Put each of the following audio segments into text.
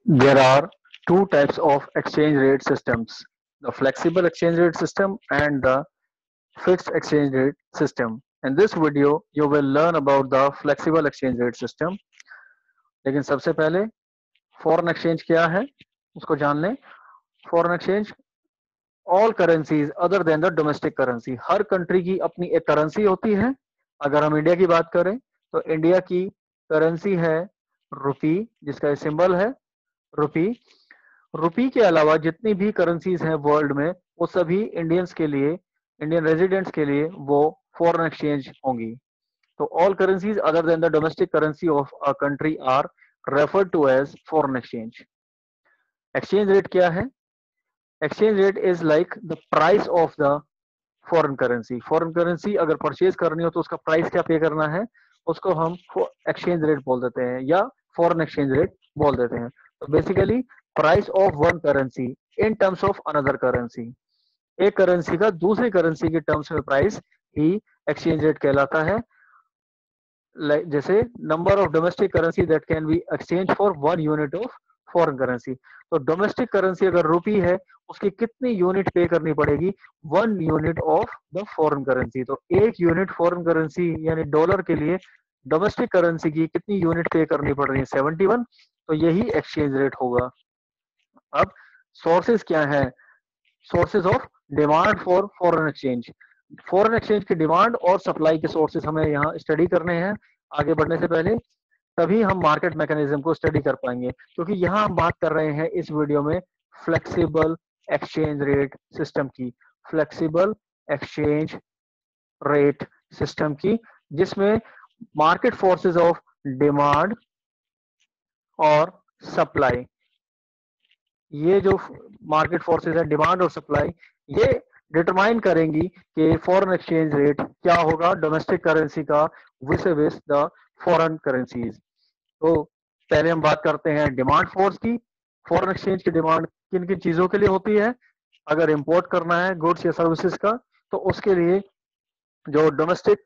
There are two types of exchange rate systems, the flexible exchange rate system and the fixed exchange rate system. In this video, you will learn about the flexible exchange rate system. लेकिन सबसे पहले foreign exchange क्या है उसको जान लें. Foreign exchange all currencies other than the domestic currency. Her country की अपनी एक करेंसी होती है. अगर हम इंडिया की बात करें तो इंडिया की करेंसी है रुपी, जिसका सिंबल है रुपी. रुपी के अलावा जितनी भी करेंसीज हैं वर्ल्ड में, वो सभी इंडियंस के लिए, इंडियन रेजिडेंट्स के लिए वो फॉरेन एक्सचेंज होंगी. तो all currencies other than the domestic currency of a country are referred to as foreign exchange. Exchange rate क्या है? Exchange rate is like the price of the foreign currency. Foreign currency अगर purchase करनी हो तो उसका price क्या पे करना है, उसको हम एक्सचेंज रेट बोल देते हैं या फॉरेन एक्सचेंज रेट बोल देते हैं. तो basically price of one currency in terms of another currency. एक करेंसी का दूसरी करेंसी के टर्म्स में प्राइस ही एक्सचेंज रेट कहलाता है. जैसे number of domestic currency that can be exchange for one unit of foreign currency. तो डोमेस्टिक करेंसी अगर रुपी है, उसकी कितनी यूनिट पे करनी पड़ेगी? One unit of the foreign currency. तो एक यूनिट फॉरेन करेंसी यानी डॉलर के लिए डोमेस्टिक करेंसी की कितनी यूनिट पे करनी पड़ रही है? 71. तो यही एक्सचेंज रेट होगा. अब सोर्सेज क्या है? Sources of demand for foreign exchange. Foreign exchange की डिमांड और सप्लाई के सोर्सेज हमें यहाँ स्टडी करने हैं. आगे बढ़ने से पहले तभी हम मार्केट मैकेनिज्म को स्टडी कर पाएंगे, क्योंकि यहाँ हम बात कर रहे हैं इस वीडियो में फ्लेक्सिबल एक्सचेंज रेट सिस्टम की. फ्लेक्सिबल एक्सचेंज रेट सिस्टम की, जिसमें मार्केट फोर्सेस ऑफ डिमांड और सप्लाई, ये जो मार्केट फोर्सेस है डिमांड और सप्लाई, ये डिटरमाइन करेंगी कि फॉरेन एक्सचेंज रेट क्या होगा डोमेस्टिक करेंसी का विस विस द फॉरेन करेंसीज. तो पहले हम बात करते हैं डिमांड फोर्स की. फॉरेन एक्सचेंज की डिमांड किन किन चीजों के लिए होती है? अगर इंपोर्ट करना है गुड्स या सर्विसेज का, तो उसके लिए जो डोमेस्टिक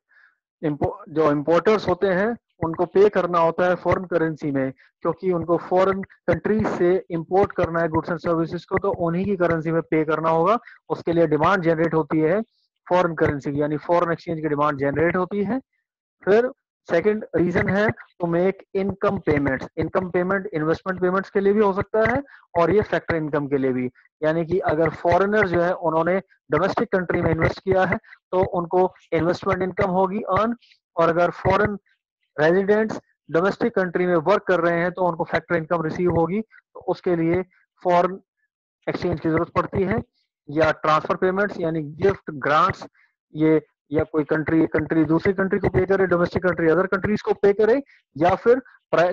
जो इम्पोर्टर्स होते हैं उनको पे करना होता है फॉरेन करेंसी में, क्योंकि उनको फॉरेन कंट्री से इंपोर्ट करना है गुड्स एंड सर्विसेज को, तो उन्हीं की करेंसी में पे करना होगा. उसके लिए डिमांड जनरेट होती है फॉरेन करेंसी की, यानी फॉरेन एक्सचेंज की डिमांड जनरेट होती है. फिर सेकंड रीजन है to make income payments. Income payment investment payments के लिए भी हो सकता है और ये फैक्टर इनकम के लिए भी. यानी कि अगर फॉरेनर जो है उन्होंने डोमेस्टिक कंट्री में इन्वेस्ट किया है तो उनको इन्वेस्टमेंट इनकम होगी अर्न, और अगर फॉरेन रेजिडेंट्स डोमेस्टिक कंट्री में वर्क कर रहे हैं तो उनको फैक्टर इनकम रिसीव होगी. तो उसके लिए फॉरेन एक्सचेंज की जरूरत पड़ती है. या ट्रांसफर पेमेंट्स यानी गिफ्ट ग्रांट्स, ये या कोई कंट्री दूसरी कंट्री को पे करे, डोमेस्टिक कंट्री अदर कंट्रीज को पे करे, या फिर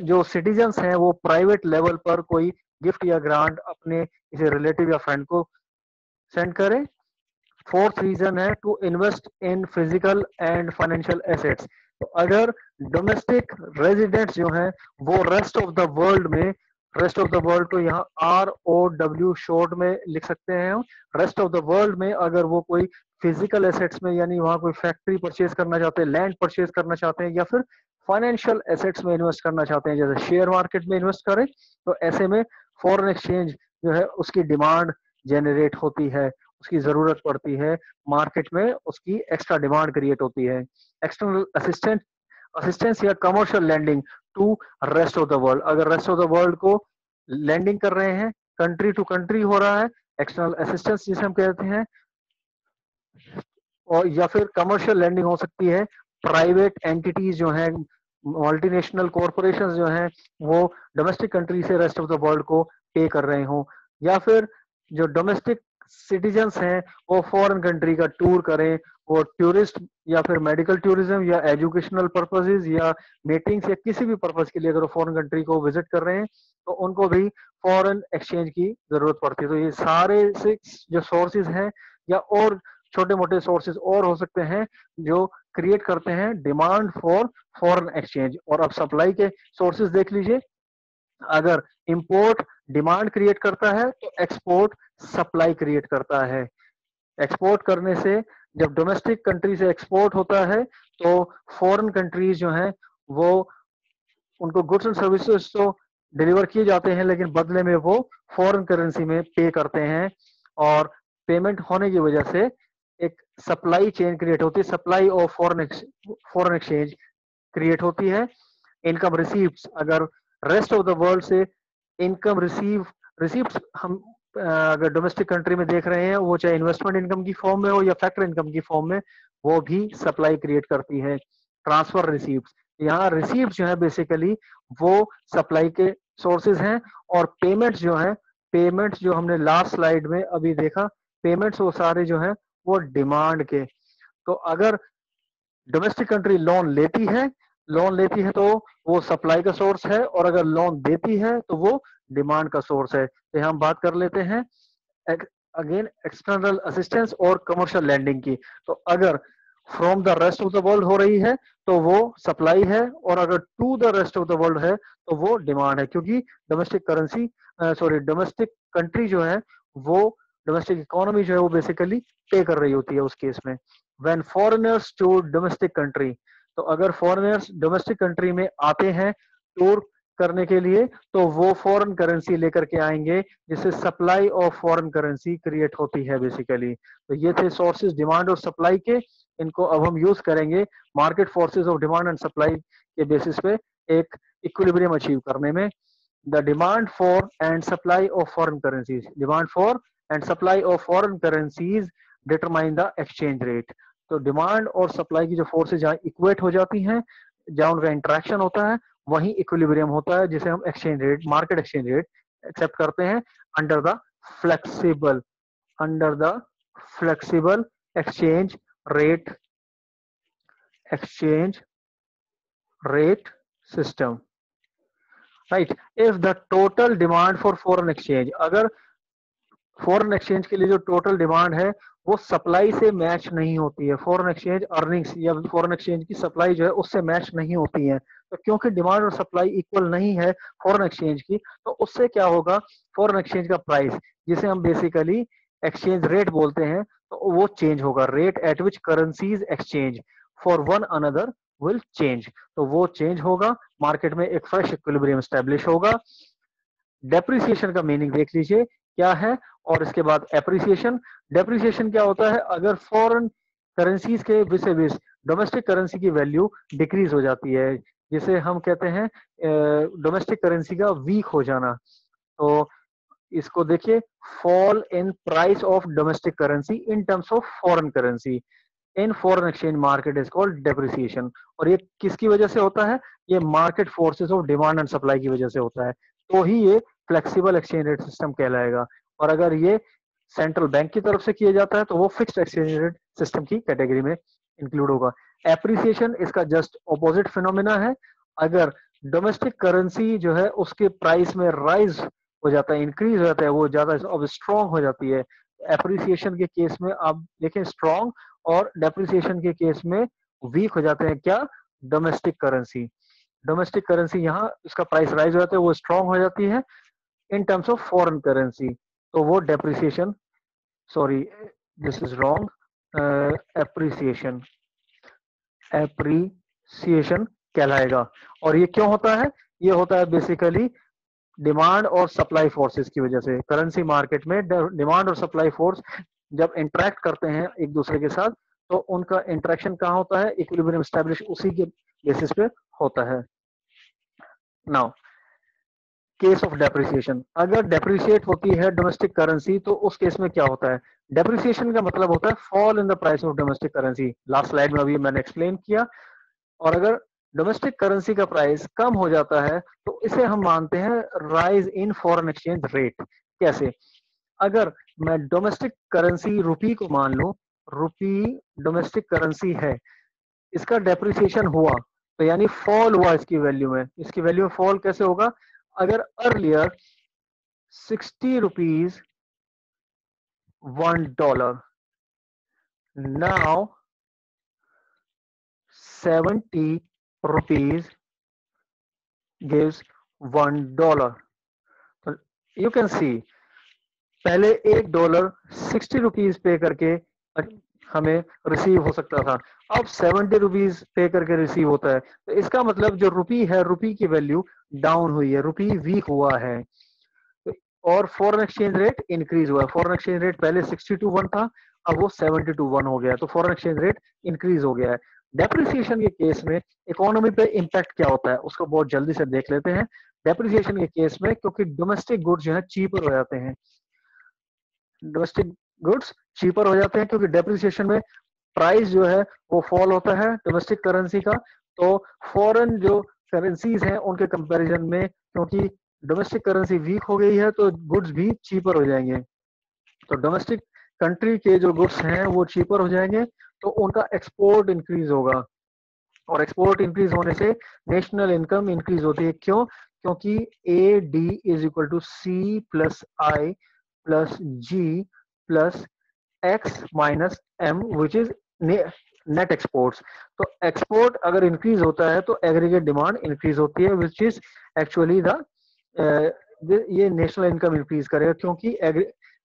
जो सिटीजन्स हैं वो प्राइवेट लेवल पर कोई गिफ्ट या ग्रांट अपने किसी रिलेटिव या फ्रेंड को सेंड करे. फोर्थ रीजन है to invest in physical and financial assets. तो अगर डोमेस्टिक रेजिडेंट्स जो हैं वो रेस्ट ऑफ द वर्ल्ड में, रेस्ट ऑफ द वर्ल्ड को यहाँ ROW शॉर्ट में लिख सकते हैं हम, रेस्ट ऑफ द वर्ल्ड में अगर वो कोई फिजिकल एसेट्स में यानी वहां कोई फैक्ट्री परचेज करना चाहते हैं, लैंड परचेज करना चाहते हैं, या फिर फाइनेंशियल एसेट्स में इन्वेस्ट करना चाहते हैं जैसे शेयर मार्केट में इन्वेस्ट करें, तो ऐसे में फॉरेन एक्सचेंज जो है उसकी डिमांड जनरेट होती है, उसकी जरूरत पड़ती है मार्केट में, उसकी एक्स्ट्रा डिमांड क्रिएट होती है. एक्सटर्नल असिस्टेंस या commercial landing to rest of the world. अगर रेस्ट ऑफ द वर्ल्ड को लैंडिंग कर रहे हैं, कंट्री टू कंट्री हो रहा है, एक्सटर्नल असिस्टेंस जिसे हम कहते हैं, और या फिर कमर्शियल लैंडिंग हो सकती है. प्राइवेट एंटिटीज जो हैं, मल्टीनेशनल कॉरपोरेशंस जो हैं, वो डोमेस्टिक कंट्री से रेस्ट ऑफ द वर्ल्ड को पे कर रहे हो, या फिर जो डोमेस्टिक सिटीजन्स हैं वो फॉरेन कंट्री का टूर करें, वो टूरिस्ट या फिर मेडिकल टूरिज्म या एजुकेशनल पर्पसेज या मीटिंग्स या किसी भी पर्पज के लिए अगर वो फॉरेन कंट्री को विजिट कर रहे हैं तो उनको भी फॉरेन एक्सचेंज की जरूरत पड़ती है. तो ये सारे सिक्स जो सोर्सेज हैं, या और छोटे मोटे सोर्सेज और हो सकते हैं जो क्रिएट करते हैं डिमांड फॉर फॉरेन एक्सचेंज. और अब सप्लाई के सोर्सेज देख लीजिए. अगर इंपोर्ट डिमांड क्रिएट करता है तो एक्सपोर्ट सप्लाई क्रिएट करता है. एक्सपोर्ट करने से, जब डोमेस्टिक कंट्री से एक्सपोर्ट होता है तो फॉरेन कंट्रीज जो हैं वो, उनको गुड्स एंड सर्विसेज तो डिलीवर किए जाते हैं, लेकिन बदले में वो फॉरेन करेंसी में पे करते हैं, और पेमेंट होने की वजह से एक सप्लाई चेन क्रिएट होती है, supply of foreign exchange create होती है। इनकम रिसीव्स, अगर रेस्ट ऑफ द वर्ल्ड से इनकम रिसीव्स हम अगर डोमेस्टिक कंट्री में देख रहे हैं, वो चाहे इन्वेस्टमेंट इनकम की फॉर्म में हो या फैक्टर इनकम की फॉर्म में, वो भी सप्लाई क्रिएट करती है। ट्रांसफर रिसीव्स, यहाँ रिसीव्स जो है बेसिकली वो सप्लाई के सोर्सेज हैं, और पेमेंट्स जो है, पेमेंट्स जो हमने लास्ट स्लाइड में अभी देखा, पेमेंट्स वो सारे जो है वो डिमांड के। तो अगर डोमेस्टिक कंट्री लोन लेती है तो वो सप्लाई का सोर्स है, और अगर लोन देती है तो वो डिमांड का सोर्स है। तो हम बात कर लेते हैं अगेन एक्सटर्नल असिस्टेंस और कमर्शियल लैंडिंग की। तो अगर from the rest of the world हो रही है तो वो सप्लाई है, और अगर to the rest of the world है तो वो डिमांड है, क्योंकि डोमेस्टिक कंट्री जो है वो, डोमेस्टिक इकोनॉमी जो है वो बेसिकली पे कर रही होती है उस केस में। When foreigners to domestic country, तो अगर फॉरेनर्स डोमेस्टिक कंट्री में आते हैं टूर करने के लिए, तो वो फॉरेन करेंसी लेकर के आएंगे, जिससे supply of foreign currency create होती है बेसिकली। तो ये थे सोर्सेज डिमांड और सप्लाई के। इनको अब हम यूज करेंगे market forces of demand and supply के बेसिस पे एक इक्विलिब्रियम अचीव करने में। The demand for and supply of foreign currencies, demand for and supply of foreign currencies determine the exchange rate. तो डिमांड और सप्लाई की जो फोर्सेज जहाँ इक्वेट हो जाती हैं, जहाँ उनका इंटरेक्शन होता है, वही इक्विलिब्रियम होता है, जिसे हम exchange rate, market exchange rate accept करते हैं under the flexible under the flexible exchange rate exchange rate system, right? If the total demand for foreign exchange, अगर फॉरेन एक्सचेंज के लिए जो टोटल डिमांड है वो सप्लाई से मैच नहीं होती है, फॉरेन एक्सचेंज अर्निंग्स या फॉरेन एक्सचेंज की सप्लाई जो है उससे मैच नहीं होती है, तो क्योंकि डिमांड और सप्लाई इक्वल नहीं है फॉरेन एक्सचेंज की, तो उससे क्या होगा, फॉरेन एक्सचेंज का प्राइस, जिसे हम बेसिकली एक्सचेंज रेट बोलते हैं, तो वो चेंज होगा। Rate at which currencies exchange for one another will change, तो वो चेंज होगा, मार्केट में एक फ्रेश इक्विलिब्रियम स्टैब्लिश होगा। डेप्रिसिएशन का मीनिंग देख लीजिए क्या है, और इसके बाद एप्रिसिएशन। डेप्रिसिएशन क्या होता है, अगर फॉरेन करेंसीज के विसे विस डोमेस्टिक करेंसी की वैल्यू डिक्रीज हो जाती है, जिसे हम कहते हैं डोमेस्टिक करेंसी का वीक हो जाना। तो इसको देखिए, fall in price of domestic currency in terms of foreign currency in foreign exchange market is called depreciation. और ये किसकी वजह से होता है, ये market forces of demand and supply की वजह से होता है, तो ही ये फ्लेक्सिबल एक्सचेंज रेट सिस्टम कहलाएगा। और अगर ये सेंट्रल बैंक की तरफ से किया जाता है तो वो फिक्स्ड एक्सचेंज रेट सिस्टम की कैटेगरी में इंक्लूड होगा। एप्रिसिएशन इसका जस्ट ऑपोजिट फिनोमिना है, अगर डोमेस्टिक करेंसी जो है उसके प्राइस में राइज हो जाता है, इंक्रीज हो जाता है, वो ज्यादा अब स्ट्रॉन्ग हो जाती है। एप्रिसिएशन के केस में आप देखें स्ट्रॉन्ग, और डेप्रिसिएशन के केस में वीक हो जाते हैं क्या, डोमेस्टिक करेंसी यहाँ इसका प्राइस राइज हो जाता है, वो स्ट्रॉन्ग हो जाती है in terms of foreign currency, तो वो depreciation, sorry this is wrong, appreciation appreciation कहलाएगा। और ये क्यों होता है, ये होता है बेसिकली डिमांड और सप्लाई फोर्सेस की वजह से। करेंसी मार्केट में डिमांड और सप्लाई फोर्स जब इंटरेक्ट करते हैं एक दूसरे के साथ, तो उनका इंटरेक्शन कहाँ होता है, इक्विलिब्रियम एस्टैब्लिश उसी के बेसिस पे होता है। नाउ केस ऑफ डेप्रिसिएशन, अगर डेप्रिशिएट होती है डोमेस्टिक करेंसी तो उस केस में क्या होता है, डेप्रिसिएशन का मतलब होता है fall in the price of domestic currency, last slide में अभी मैंने एक्सप्लेन किया। और अगर डोमेस्टिक करेंसी का प्राइस कम हो जाता है तो इसे हम मानते हैं rise in foreign exchange rate. कैसे, अगर मैं डोमेस्टिक करेंसी रुपी को मान लूं, रुपी डोमेस्टिक करेंसी है, इसका डेप्रिसिएशन हुआ तो यानी फॉल हुआ इसकी वैल्यू में, इसकी वैल्यू में फॉल कैसे होगा, अगर earlier 60 rupees $1, now 70 rupees gives $1। तो you can see पहले $1 60 रुपीज पे करके हमें रिसीव हो सकता था, अब 70 रुपीज पे करके रिसीव होता है। तो इसका मतलब जो रुपी है, रुपी की वैल्यू डाउन हुई है, रुपी वीक हुआ है। तो और फॉरेन एक्सचेंज रेट इंक्रीज हुआ है। फॉरेन एक्सचेंज रेट पहले 60 to 1 था, अब वो 70 to 1 हो गया है, तो फॉरेन एक्सचेंज रेट इंक्रीज हो गया है। डेप्रिसिएशन के केस में इकोनॉमी पे इम्पैक्ट क्या होता है उसको बहुत जल्दी से देख लेते हैं। डेप्रिसिएशन के केस में क्योंकि डोमेस्टिक गुड्स जो है चीपर हो जाते हैं, डोमेस्टिक गुड्स चीपर हो जाते हैं क्योंकि डेप्रिसिएशन में प्राइस जो है वो फॉल होता है डोमेस्टिक करेंसी का। तो फॉरेन जो करेंसीज हैं उनके कंपैरिजन में, क्योंकि डोमेस्टिक करेंसी वीक हो गई है तो गुड्स भी चीपर हो जाएंगे। तो डोमेस्टिक कंट्री के जो गुड्स हैं वो चीपर हो जाएंगे, तो उनका एक्सपोर्ट इंक्रीज होगा, और एक्सपोर्ट इंक्रीज होने से नेशनल इनकम इंक्रीज होती है। क्यों? क्योंकि A D is equal to C plus I plus G plus X minus M which is net exports. तो एक्सपोर्ट अगर इंक्रीज होता है तो एग्रीगेट डिमांड इंक्रीज होती है, विच इज एक्चुअली द ये नेशनल इनकम इंक्रीज करेगा, क्योंकि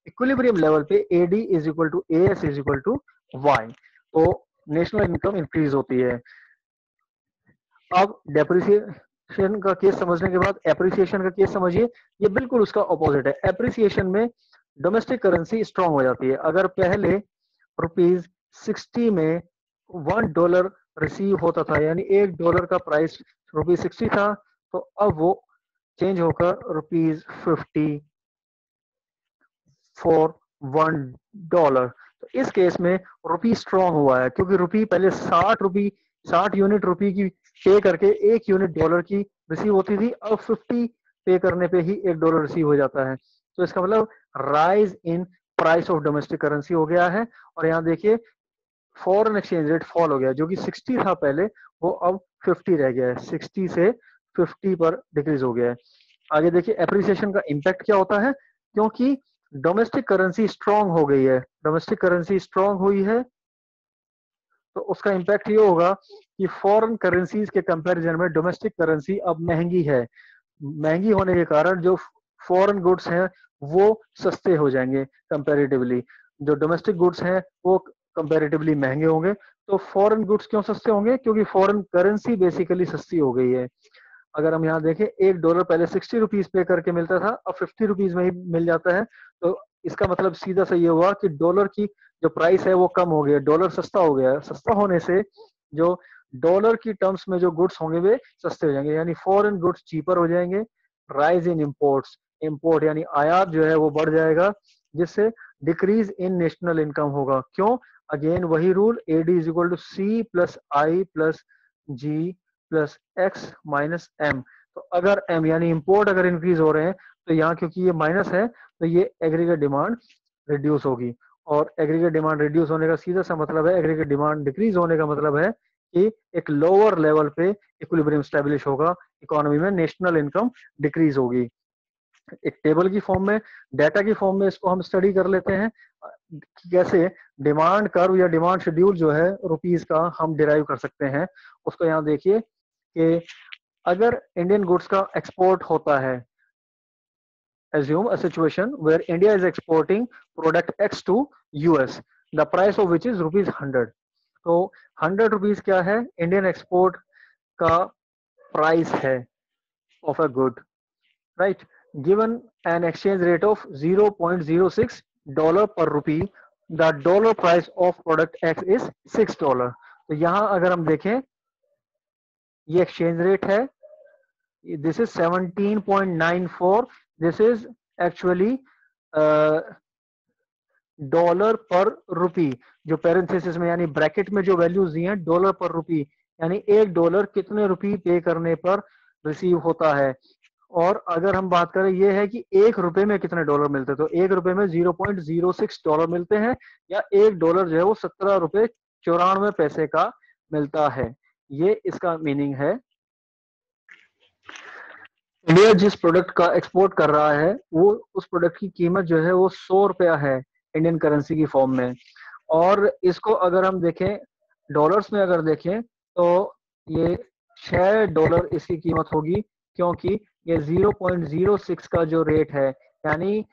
इक्विलिब्रियम लेवल पे AD is equal to A S is equal to Y, तो नेशनल इनकम इंक्रीज होती है। अब डेप्रिसिएशन का केस समझने के बाद एप्रिसिएशन का केस समझिए। ये बिल्कुल उसका ऑपोजिट है। एप्रिसिएशन में डोमेस्टिक करेंसी स्ट्रांग हो जाती है। अगर पहले रुपीज 60 में $1 रिसीव होता था, यानी $1 का प्राइस रुपीज 60 था, तो अब वो चेंज होकर रुपीज 50 फॉर $1। तो इस केस में रुपी स्ट्रांग हुआ है, क्योंकि रुपी पहले 60 यूनिट रुपी की पे करके 1 यूनिट डॉलर की रिसीव होती थी, अब 50 पे करने पे ही $1 रिसीव हो जाता है। तो इसका मतलब rise in price of domestic currency हो गया है। और यहाँ देखिए फॉरेन एक्सचेंज रेट फॉल हो गया, जो कि 60 था पहले वो अब 50 रह गया है, 60 से 50 पर डिक्रीज हो गया है। आगे देखिए एप्रिसिएशन का इम्पैक्ट क्या होता है। क्योंकि डोमेस्टिक करेंसी स्ट्रांग हो गई है, डोमेस्टिक करेंसी स्ट्रांग हुई है, तो उसका इम्पैक्ट ये होगा कि फॉरेन करेंसीज के कंपैरिजन में डोमेस्टिक करेंसी अब महंगी है। महंगी होने के कारण जो फॉरेन गुड्स हैं वो सस्ते हो जाएंगे कंपैरेटिवली, जो डोमेस्टिक गुड्स हैं वो कंपैरेटिवली महंगे होंगे। तो फॉरेन गुड्स क्यों सस्ते होंगे? क्योंकि फॉरेन करेंसी बेसिकली सस्ती हो गई है। अगर हम यहाँ देखें $1 पहले 60 रुपीज पे करके मिलता था, अब 50 रुपीज में ही मिल जाता है। तो इसका मतलब सीधा सा ये हुआ कि डॉलर की जो प्राइस है वो कम हो गया, डॉलर सस्ता हो गया। सस्ता होने से जो डॉलर की टर्म्स में जो गुड्स होंगे वे सस्ते हो जाएंगे, यानी फॉरेन गुड्स चीपर हो जाएंगे। राइज इन इम्पोर्ट्स, इम्पोर्ट यानी आयात जो है वो बढ़ जाएगा, जिससे डिक्रीज इन नेशनल इनकम होगा। क्यों? अगेन वही rule, A D is equal to C plus I plus G plus X minus M. तो अगर एम यानी इंपोर्ट अगर इंक्रीज हो रहे हैं, तो यहाँ क्योंकि ये माइनस है तो ये एग्रीगेट डिमांड रिड्यूस होगी, और एग्रीगेट डिमांड रिड्यूस होने का सीधा सा मतलब है, एग्रीगेट डिमांड डिक्रीज होने का मतलब है कि एक लोअर लेवल पे इक्विलिब्रियम स्टैब्लिश होगा, इकोनॉमी में नेशनल इनकम डिक्रीज होगी। एक टेबल की फॉर्म में, डाटा की फॉर्म में इसको हम स्टडी कर लेते हैं कि कैसे डिमांड कर्व या डिमांड शेड्यूल जो है रुपीज का हम डिराइव कर सकते हैं। उसको यहाँ देखिए कि अगर इंडियन गुड्स का एक्सपोर्ट होता है, assume a situation where India is exporting product X to US, the price of which is rupees 100। तो 100 रुपीज क्या है? इंडियन एक्सपोर्ट का प्राइस है of a good, right? Given an exchange rate of $0.06 per rupee, the dollar price of product X is $6। तो यहां अगर हम देखें ये एक्सचेंज रेट है, this is 17.94, this is actually dollar per rupee, जो पेरेंथेसिस में यानी ब्रैकेट में जो वैल्यूज दी हैं डॉलर पर रुपी, यानी $1 कितने रुपी पे करने पर रिसीव होता है। और अगर हम बात करें ये है कि $1 में कितने डॉलर मिलते हैं, तो $1 में $0.06 मिलते हैं, या $1 जो है वो 17 रुपए 94 पैसे का मिलता है। ये इसका मीनिंग है। इंडिया जिस प्रोडक्ट का एक्सपोर्ट कर रहा है वो उस प्रोडक्ट की कीमत जो है वो $100 है इंडियन करेंसी की फॉर्म में। और इसको अगर हम देखें डॉलर्स में, अगर देखें तो ये $6 इसकी कीमत होगी, क्योंकि ये 0.06 का जो रेट है, यानी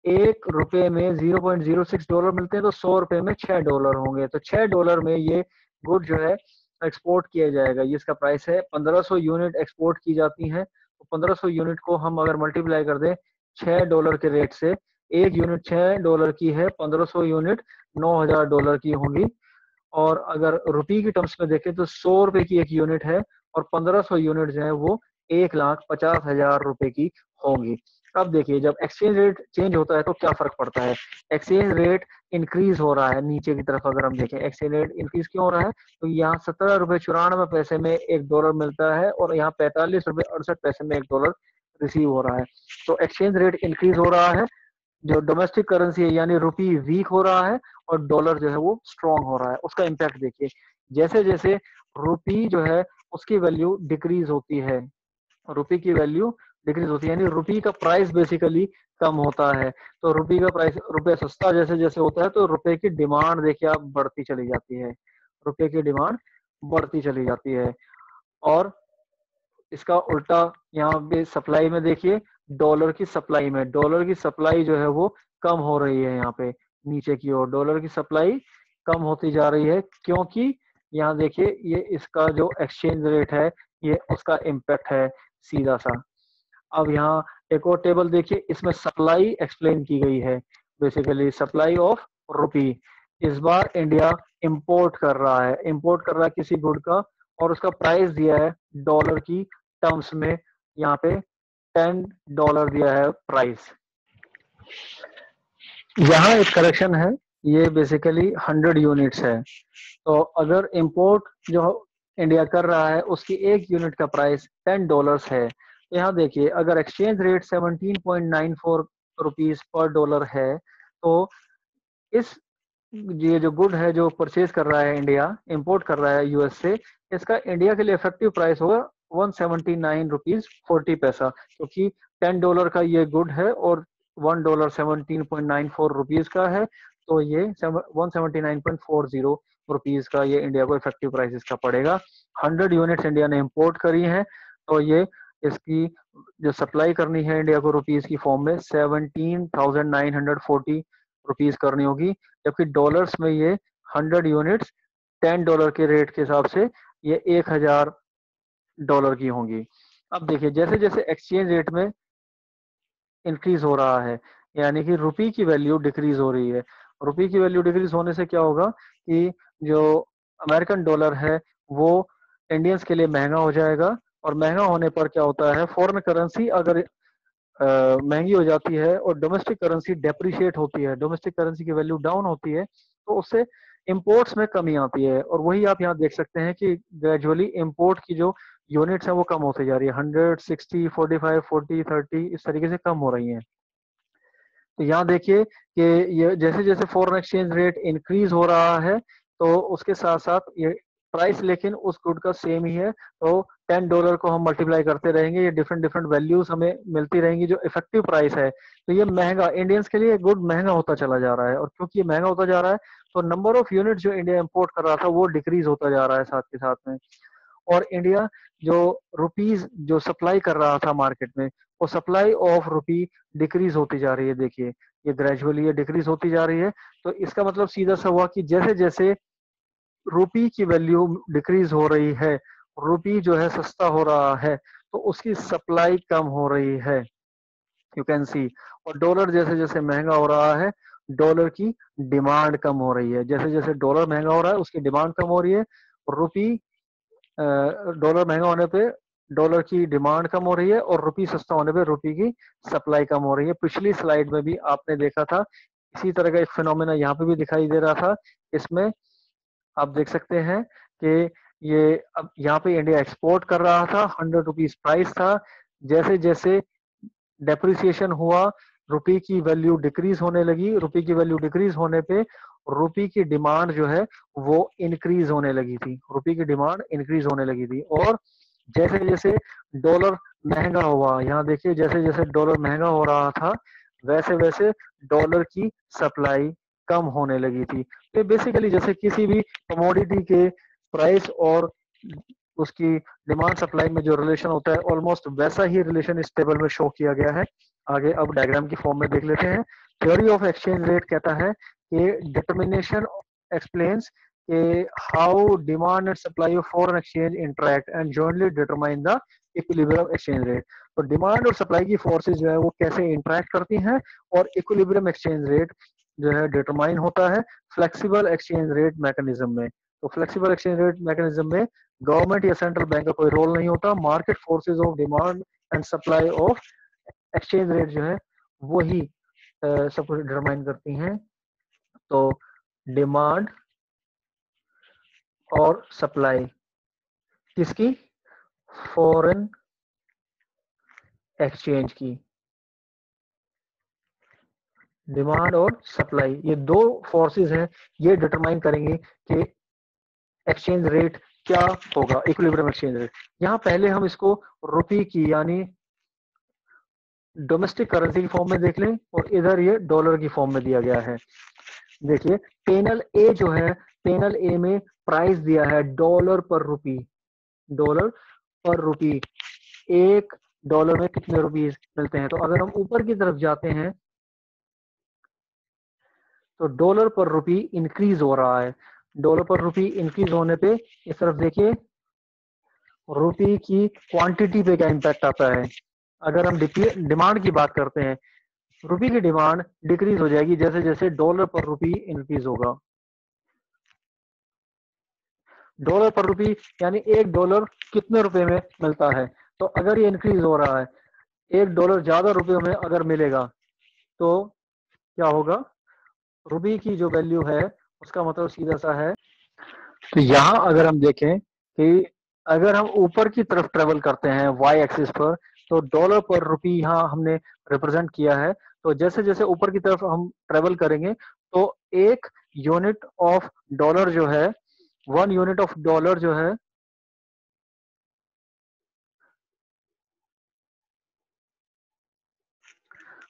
एक रुपए में $0.06 मिलते हैं, तो 100 रुपए में $6 होंगे। तो $6 में ये गुड जो है एक्सपोर्ट किया जाएगा। ये इसका प्राइस है। 1500 यूनिट एक्सपोर्ट की जाती हैं, तो 1500 यूनिट को हम अगर मल्टीप्लाई कर दें $6 के रेट से, एक यूनिट $6 की है, 1500 यूनिट $9000 की होंगी। और अगर रुपये की टर्म्स में देखें तो 100 रुपए की एक यूनिट है, और 1500 यूनिट जो है वो 1,50,000 रुपए की होंगी। अब देखिए, जब एक्सचेंज रेट चेंज होता है तो क्या फर्क पड़ता है। एक्सचेंज रेट इंक्रीज हो रहा है नीचे की तरफ। अगर हम देखें एक्सचेंज रेट इंक्रीज क्यों हो रहा है, तो यहाँ 17 रुपए 94 पैसे में $1 मिलता है, और यहाँ 45 रुपए 68 पैसे में $1 रिसीव हो रहा है। तो एक्सचेंज रेट इंक्रीज हो रहा है, जो डोमेस्टिक करेंसी है यानी रुपी वीक हो रहा है, और डॉलर जो है वो स्ट्रांग हो रहा है। उसका इम्पैक्ट देखिए, जैसे जैसे रुपी जो है उसकी वैल्यू डिक्रीज होती है, रुपी की वैल्यू डिक्रीज होती है, यानी रुपी का प्राइस बेसिकली कम होता है। तो रुपी का प्राइस, रुपया सस्ता जैसे जैसे होता है, तो रुपए की डिमांड देखिए आप बढ़ती चली जाती है, रुपए की डिमांड बढ़ती चली जाती है। और इसका उल्टा यहाँ पे सप्लाई में देखिए, डॉलर की सप्लाई जो है वो कम हो रही है। यहाँ पे नीचे की ओर डॉलर की सप्लाई कम होती जा रही है, क्योंकि यहाँ देखिए ये इसका जो एक्सचेंज रेट है, ये उसका इम्पैक्ट है सीधा सा। अब यहाँ एक और टेबल देखिए, इसमें सप्लाई एक्सप्लेन की गई है। बेसिकली सप्लाई ऑफ रुपी, इस बार इंडिया इंपोर्ट कर रहा है, किसी गुड का, और उसका प्राइस दिया है डॉलर की टर्म्स में। यहाँ पे $10 दिया है प्राइस। यहाँ एक करेक्शन है, ये बेसिकली 100 यूनिट्स है। तो अगर इंपोर्ट जो इंडिया कर रहा है उसकी एक यूनिट का प्राइस $10 है। तो यहाँ देखिए, अगर exchange rate 17.94 rupees per dollar है, तो इस ये जो गुड है जो परचेज कर रहा है इंडिया, इंपोर्ट कर रहा है यूएस से, इसका इंडिया के लिए इफेक्टिव प्राइस होगा $179.40, क्योंकि $10 का ये गुड है और $1 17.94 का है, तो ये 179.40 रुपीज का ये इंडिया को इफेक्टिव प्राइस इसका पड़ेगा। 100 यूनिट्स इंडिया ने इंपोर्ट करी हैं, तो ये इसकी जो सप्लाई करनी है इंडिया को रुपीज की फॉर्म में 17,940 रुपीज करनी होगी, जबकि डॉलर्स में ये 100 यूनिट्स $10 के रेट के हिसाब से ये $1,000 की होंगी। अब देखिए, जैसे जैसे एक्सचेंज रेट में इंक्रीज हो रहा है, यानी कि रुपी की वैल्यू डिक्रीज हो रही है। रुपी की वैल्यू डिक्रीज होने से क्या होगा कि जो अमेरिकन डॉलर है वो इंडियंस के लिए महंगा हो जाएगा, और महंगा होने पर क्या होता है, फॉरेन करेंसी अगर महंगी हो जाती है और डोमेस्टिक करेंसी डेप्रिशिएट होती है, डोमेस्टिक करेंसी की वैल्यू डाउन होती है, तो उससे इंपोर्ट्स में कमी आती है। और वही आप यहाँ देख सकते हैं कि ग्रेजुअली इंपोर्ट की जो यूनिट्स है वो कम होती जा रही है, 100, 60, 45, 40, 30 इस तरीके से कम हो रही है। तो यहाँ देखिए कि ये जैसे जैसे फॉरेन एक्सचेंज रेट इंक्रीज हो रहा है, तो उसके साथ साथ ये प्राइस लेकिन उस गुड का सेम ही है। तो $10 को हम मल्टीप्लाई करते रहेंगे, ये डिफरेंट डिफरेंट वैल्यूज हमें मिलती रहेंगी जो इफेक्टिव प्राइस है। तो ये महंगा, इंडियंस के लिए गुड महंगा होता चला जा रहा है, और क्योंकि ये महंगा होता जा रहा है तो नंबर ऑफ यूनिट जो इंडिया इंपोर्ट कर रहा था वो डिक्रीज होता जा रहा है साथ के साथ में। और इंडिया जो रुपीज जो सप्लाई कर रहा था मार्केट में, वो सप्लाई ऑफ रुपी डिक्रीज होती जा रही है। देखिए ये ग्रेजुअली ये डिक्रीज होती जा रही है। तो इसका मतलब सीधा सा हुआ कि जैसे जैसे रुपी की वैल्यू डिक्रीज हो रही है, रुपी जो है सस्ता हो रहा है, तो उसकी सप्लाई कम हो रही है, यू कैन सी। और डॉलर जैसे जैसे महंगा हो रहा है, डॉलर की डिमांड कम हो रही है। जैसे जैसे डॉलर महंगा हो रहा है उसकी डिमांड कम हो रही है। रुपी डॉलर महंगा होने पे डॉलर की डिमांड कम हो रही है, और रुपी सस्ता होने पे रुपी की सप्लाई कम हो रही है। पिछली स्लाइड में भी आपने देखा था, इसी तरह का एक फिनोमेना यहाँ पे भी दिखाई दे रहा था। इसमें आप देख सकते हैं कि ये अब यहाँ पे इंडिया एक्सपोर्ट कर रहा था, 100 रुपीज प्राइस था। जैसे जैसे डेप्रिसिएशन हुआ, रुपी की वैल्यू डिक्रीज होने लगी, रुपी की वैल्यू डिक्रीज होने पे रुपी की डिमांड जो है वो इंक्रीज होने लगी थी, रुपी की डिमांड इंक्रीज होने लगी थी। और जैसे जैसे डॉलर महंगा हुआ, यहाँ देखिए जैसे जैसे डॉलर महंगा हो रहा था, वैसे वैसे डॉलर की सप्लाई कम होने लगी थी। तो बेसिकली जैसे किसी भी कमोडिटी के प्राइस और उसकी डिमांड सप्लाई में जो रिलेशन होता है, ऑलमोस्ट वैसा ही रिलेशन इस टेबल में शो किया गया है। आगे अब डायग्राम की फॉर्म में देख लेते हैं। थ्योरी ऑफ एक्सचेंज रेट कहता है कि डिटर्मिनेशन एक्सप्लेन्स कि how demand and supply of foreign exchange interact and jointly determine the equilibrium exchange rate. तो डिमांड और सप्लाई की फोर्सेज जो है वो कैसे इंटरैक्ट करती हैं और इक्विलिब्रियम एक्सचेंज रेट जो है डिटरमाइन होता है फ्लेक्सिबल एक्सचेंज रेट मैकेनिज्म में। तो फ्लेक्सिबल एक्सचेंज रेट मैकेनिज्म में गवर्नमेंट या सेंट्रल बैंक का कोई रोल नहीं होता, market forces of demand and supply of exchange rate जो है वही सब कुछ डिटरमाइन करती हैं। तो डिमांड और सप्लाई किसकी? फॉरेन एक्सचेंज की। डिमांड और सप्लाई ये दो फोर्सेस हैं, ये डिटरमाइन करेंगे कि एक्सचेंज रेट क्या होगा, इक्विलिब्रियम एक्सचेंज रेट। यहां पहले हम इसको रुपी की यानी डोमेस्टिक करेंसी की फॉर्म में देख लें और इधर ये डॉलर की फॉर्म में दिया गया है। देखिए पैनल ए जो है, पैनल ए में प्राइस दिया है डॉलर पर रुपी, डॉलर पर रुपी। एक डॉलर में कितने रुपीस मिलते हैं? तो अगर हम ऊपर की तरफ जाते हैं तो डॉलर पर रुपी इंक्रीज हो रहा है। डॉलर पर रुपी इंक्रीज होने पे इस तरफ देखिए रुपी की क्वांटिटी पे क्या इम्पैक्ट आता है। अगर हम डिमांड की बात करते हैं, रुपी की डिमांड डिक्रीज हो जाएगी जैसे जैसे डॉलर पर रुपी इंक्रीज होगा। डॉलर पर रुपी यानी एक डॉलर कितने रुपए में मिलता है। तो अगर ये इंक्रीज हो रहा है, एक डॉलर ज्यादा रुपयों में अगर मिलेगा तो क्या होगा? रुपी की जो वैल्यू है उसका मतलब सीधा सा है। तो यहाँ अगर हम देखें कि अगर हम ऊपर की तरफ ट्रेवल करते हैं वाई एक्सिस पर, तो डॉलर पर रुपी यहाँ हमने रिप्रेजेंट किया है। तो जैसे जैसे ऊपर की तरफ हम ट्रेवल करेंगे तो एक यूनिट ऑफ डॉलर जो है, 1 यूनिट ऑफ डॉलर जो है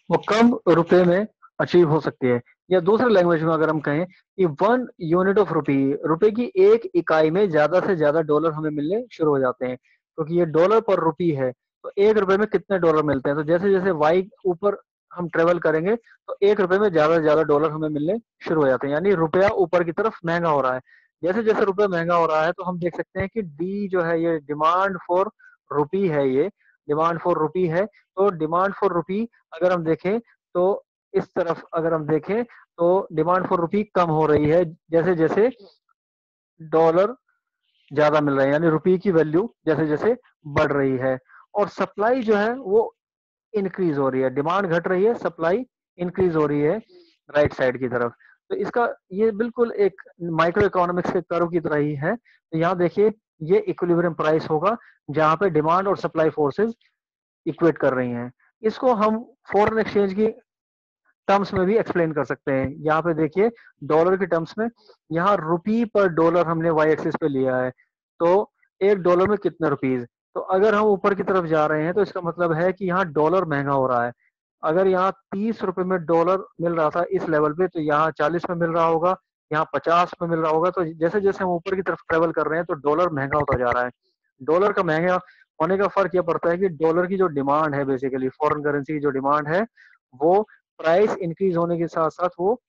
वो कम रुपए में अचीव हो सकती है। या दूसरे लैंग्वेज में अगर हम कहें कि 1 यूनिट ऑफ रुपी, रुपए की एक इकाई में ज्यादा से ज्यादा डॉलर हमें मिलने शुरू हो जाते हैं, क्योंकि ये डॉलर पर रुपी है। तो एक रुपए में कितने डॉलर मिलते हैं? तो जैसे जैसे वाई ऊपर हम ट्रेवल करेंगे तो एक रुपए में ज्यादा से ज्यादा डॉलर हमें मिलने शुरू हो जाते हैं, यानी रुपया ऊपर की तरफ महंगा हो रहा है। जैसे जैसे रुपया महंगा हो रहा है तो हम देख सकते हैं कि डी जो है ये डिमांड फॉर रुपी है, ये डिमांड फॉर रुपी है। तो डिमांड फॉर रुपी अगर हम देखें तो इस तरफ अगर हम देखें तो डिमांड फॉर रुपी कम हो रही है जैसे जैसे डॉलर ज्यादा मिल रहा है, यानी रुपी की वैल्यू जैसे जैसे बढ़ रही है। और सप्लाई जो है वो इंक्रीज हो रही है, डिमांड घट रही है, सप्लाई इंक्रीज हो रही है राइट साइड की तरफ। तो इसका ये बिल्कुल एक माइक्रो इकोनॉमिक्स के कर्व की तरह ही है। तो यहाँ देखिए ये इक्विलिब्रियम प्राइस होगा जहां पे डिमांड और सप्लाई फोर्सेस इक्वेट कर रही हैं। इसको हम फॉरेन एक्सचेंज की टर्म्स में भी एक्सप्लेन कर सकते हैं। यहाँ पे देखिए डॉलर के टर्म्स में, यहाँ रुपी पर डॉलर हमने वाई एक्सिस पे लिया है, तो एक डॉलर में कितने रुपीज। तो अगर हम ऊपर की तरफ जा रहे हैं तो इसका मतलब है कि यहाँ डॉलर महंगा हो रहा है। अगर यहाँ 30 रुपए में डॉलर मिल रहा था इस लेवल पे, तो यहाँ 40 में मिल रहा होगा, यहाँ 50 में मिल रहा होगा। तो जैसे जैसे हम ऊपर की तरफ ट्रेवल कर रहे हैं तो डॉलर महंगा होता जा रहा है। डॉलर का महंगा होने का फर्क यह पड़ता है कि डॉलर की जो डिमांड है, बेसिकली फॉरेन करेंसी की जो डिमांड है, वो प्राइस इंक्रीज होने के साथ साथ वो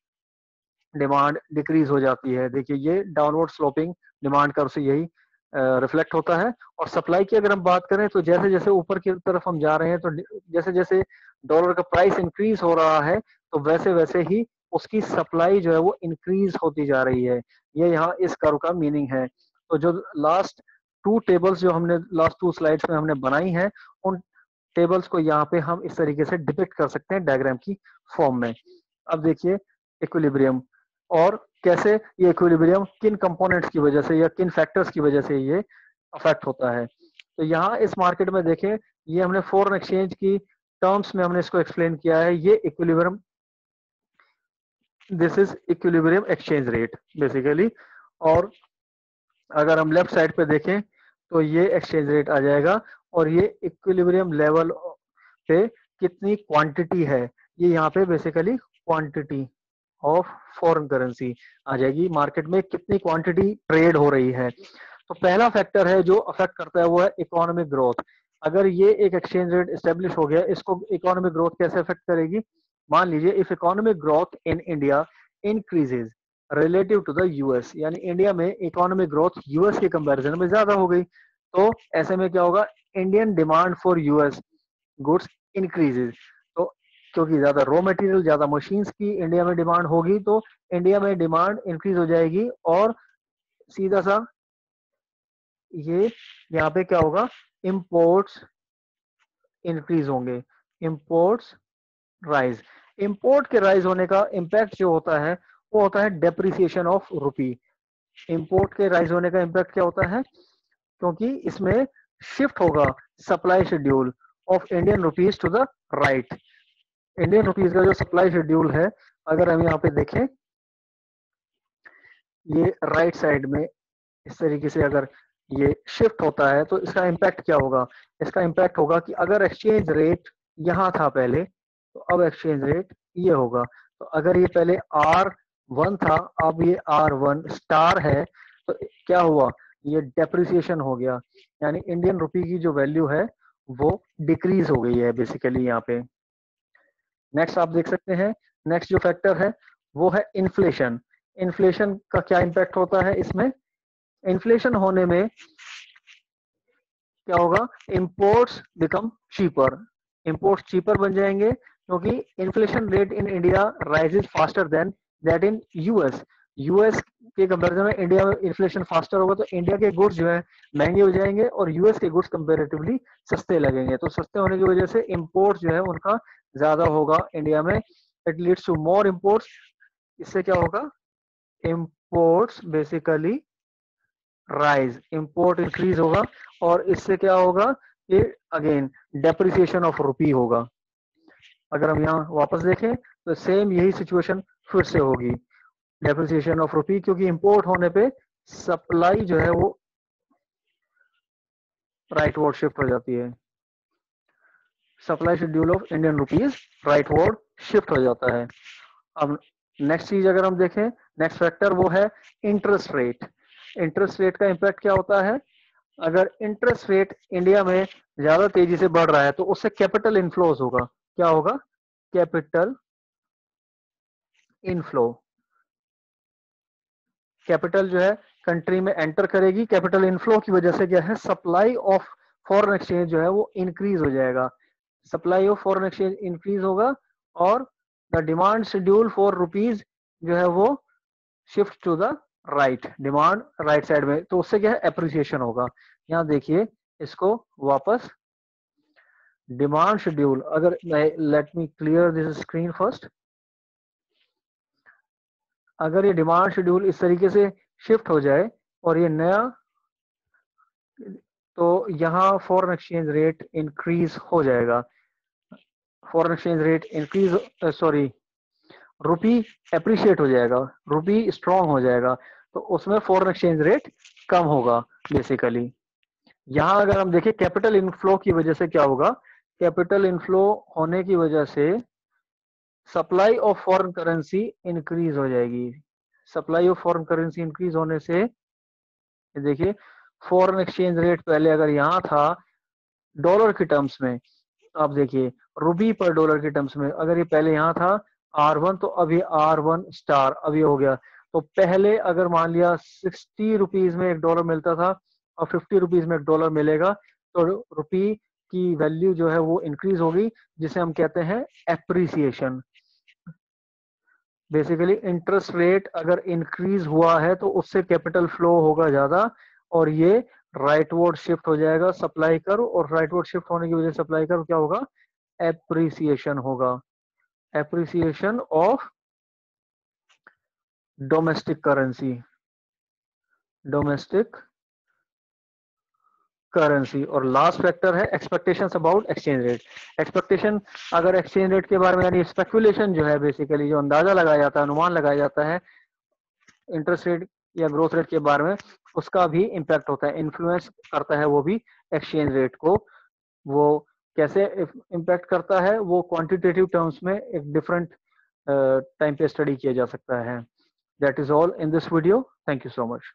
डिमांड डिक्रीज हो जाती है। देखिए ये डाउनवर्ड स्लोपिंग डिमांड कर्व से यही रिफ्लेक्ट होता है। और सप्लाई की अगर हम बात करें तो जैसे जैसे ऊपर की तरफ हम जा रहे हैं तो जैसे जैसे डॉलर का प्राइस इंक्रीज हो रहा है तो वैसे वैसे ही उसकी सप्लाई जो है वो इंक्रीज होती जा रही है। ये यहाँ इस कर्व का मीनिंग है। तो जो लास्ट टू टेबल्स जो हमने लास्ट टू स्लाइड्स में हमने बनाई हैं, उन टेबल्स को यहाँ पे हम इस तरीके से डिपिक्ट कर सकते हैं डायग्राम की फॉर्म में। अब देखिए इक्विलिब्रियम और कैसे ये इक्विलिब्रियम किन कंपोनेंट्स की वजह से या किन फैक्टर्स की वजह से ये अफेक्ट होता है। तो यहाँ इस मार्केट में देखें, ये हमने फॉरेन एक्सचेंज की टर्म्स में हमने इसको एक्सप्लेन किया है। ये equilibrium, this is equilibrium exchange rate basically. और अगर हम लेफ्ट साइड पे देखें तो ये एक्सचेंज रेट आ जाएगा और ये इक्विलिब्रियम लेवल पे कितनी क्वांटिटी है, ये यहाँ पे basically quantity of foreign currency आ जाएगी, मार्केट में कितनी क्वांटिटी ट्रेड हो रही है। तो पहला फैक्टर है जो अफेक्ट करता है वो है इकोनॉमिक ग्रोथ। अगर ये एक एक्सचेंज रेट एस्टेब्लिश हो गया, इसको इकोनॉमिक ग्रोथ कैसे अफेक्ट करेगी? मान लीजिए if economic growth in India increases relative to the US, यानी इंडिया में इकोनॉमिक ग्रोथ यूएस के कंपैरिजन में ज्यादा हो गई, तो ऐसे में क्या होगा, Indian demand for US goods increases. तो क्योंकि ज्यादा रॉ मटेरियल, ज्यादा मशीन्स की इंडिया में डिमांड होगी, तो इंडिया में डिमांड इंक्रीज हो जाएगी और सीधा सा ये यहाँ पे क्या होगा, इंपोर्ट्स इंक्रीज होंगे, इंपोर्ट्स राइज। इंपोर्ट के राइज होने का इम्पैक्ट जो होता है वो होता है डेप्रिसिएशन ऑफ रुपी। इंपोर्ट के राइज होने का इम्पैक्ट क्या होता है, क्योंकि इसमें शिफ्ट होगा supply schedule of Indian rupees to the right. Indian rupees का जो सप्लाई शेड्यूल है, अगर हम यहाँ पे देखें, ये राइट साइड में इस तरीके से अगर ये शिफ्ट होता है तो इसका इम्पैक्ट क्या होगा, इसका इम्पैक्ट होगा कि अगर एक्सचेंज रेट यहाँ था पहले, तो अब एक्सचेंज रेट ये होगा। तो अगर ये पहले R1 था, अब ये R1 स्टार है, तो क्या हुआ, ये डेप्रिसिएशन हो गया, यानी इंडियन रुपी की जो वैल्यू है वो डिक्रीज हो गई है बेसिकली यहाँ पे। नेक्स्ट आप देख सकते हैं, नेक्स्ट जो फैक्टर है वो है इन्फ्लेशन। इन्फ्लेशन का क्या इम्पैक्ट होता है इसमें, इन्फ्लेशन होने में क्या होगा, imports become cheaper, imports cheaper बन जाएंगे, क्योंकि inflation rate in India rises faster than that in US. US के कंपैरिजन में इंडिया में इन्फ्लेशन फास्टर होगा, तो इंडिया के गुड्स जो है महंगे हो जाएंगे और यूएस के गुड्स कंपैरेटिवली सस्ते लगेंगे। तो सस्ते होने की वजह से इंपोर्ट जो है उनका ज्यादा होगा इंडिया में, it leads to more imports. इससे क्या होगा, imports basically rise, import increase होगा, और इससे क्या होगा, ये अगेन डेप्रिसिएशन ऑफ रुपी होगा। अगर हम यहाँ वापस देखें तो सेम यही सिचुएशन फिर से होगी, डेप्रिसिएशन ऑफ रुपी, क्योंकि इंपोर्ट होने पे सप्लाई जो है वो राइटवर्ड शिफ्ट हो जाती है, supply schedule of Indian rupees rightward shift हो जाता है। अब नेक्स्ट चीज अगर हम देखें, नेक्स्ट फैक्टर वो है इंटरेस्ट रेट। इंटरेस्ट रेट का इम्पैक्ट क्या होता है, अगर इंटरेस्ट रेट इंडिया में ज्यादा तेजी से बढ़ रहा है तो उससे कैपिटल इनफ्लोज होगा, क्या होगा, कैपिटल इनफ्लो। कैपिटल जो है कंट्री में एंटर करेगी, कैपिटल इनफ्लो की वजह से क्या है, सप्लाई ऑफ फॉरेन एक्सचेंज जो है वो इंक्रीज हो जाएगा, supply of foreign exchange increase होगा, और the demand schedule for rupees जो है वो shift to the right, demand right side में, तो उससे क्या है, एप्रिसिएशन होगा। यहाँ देखिए इसको वापस, डिमांड शेड्यूल, अगर let me clear this screen first, अगर ये डिमांड शेड्यूल इस तरीके से शिफ्ट हो जाए और ये नया, तो यहाँ फॉरेन एक्सचेंज रेट इंक्रीज हो जाएगा, foreign exchange rate increase, sorry, rupee appreciate हो जाएगा, रुपी स्ट्रांग हो जाएगा, तो उसमें फॉरेन एक्सचेंज रेट कम होगा बेसिकली। यहाँ अगर हम देखें कैपिटल इनफ्लो की वजह से क्या होगा, कैपिटल इनफ्लो होने की वजह से supply of foreign currency increase हो जाएगी, supply of foreign currency increase होने से देखिए फॉरेन एक्सचेंज रेट पहले अगर यहाँ था डॉलर के टर्म्स में, आप देखिए रुपी पर डॉलर के टर्म्स में, अगर ये पहले यहाँ था R1, तो अभी R1 स्टार अभी हो गया। तो पहले अगर मान लिया 60 रुपीज में एक डॉलर मिलता था और 50 रुपीज में एक डॉलर मिलेगा, तो रुपी की वैल्यू जो है वो इंक्रीज होगी, जिसे हम कहते हैं एप्रिसिएशन। बेसिकली इंटरेस्ट रेट अगर इंक्रीज हुआ है तो उससे कैपिटल फ्लो होगा ज्यादा, और ये राइटवर्ड शिफ्ट हो जाएगा सप्लाई कर्व, और राइटवर्ड शिफ्ट होने की वजह से सप्लाई कर्व क्या होगा, एप्रिसिएशन होगा, appreciation of domestic currency, domestic currency. और लास्ट फैक्टर है expectations about exchange rate. Expectation अगर एक्सचेंज रेट के बारे में, यानी स्पेकुलेशन जो है बेसिकली जो अंदाजा लगाया जाता है, अनुमान लगाया जाता है इंटरेस्ट रेट या ग्रोथ रेट के बारे में, उसका भी इम्पैक्ट होता है, इन्फ्लुएंस करता है वो भी एक्सचेंज रेट को। वो कैसे इम्पैक्ट करता है वो क्वांटिटेटिव टर्म्स में एक डिफरेंट टाइम पे स्टडी किया जा सकता है। That is all in this video, thank you so much.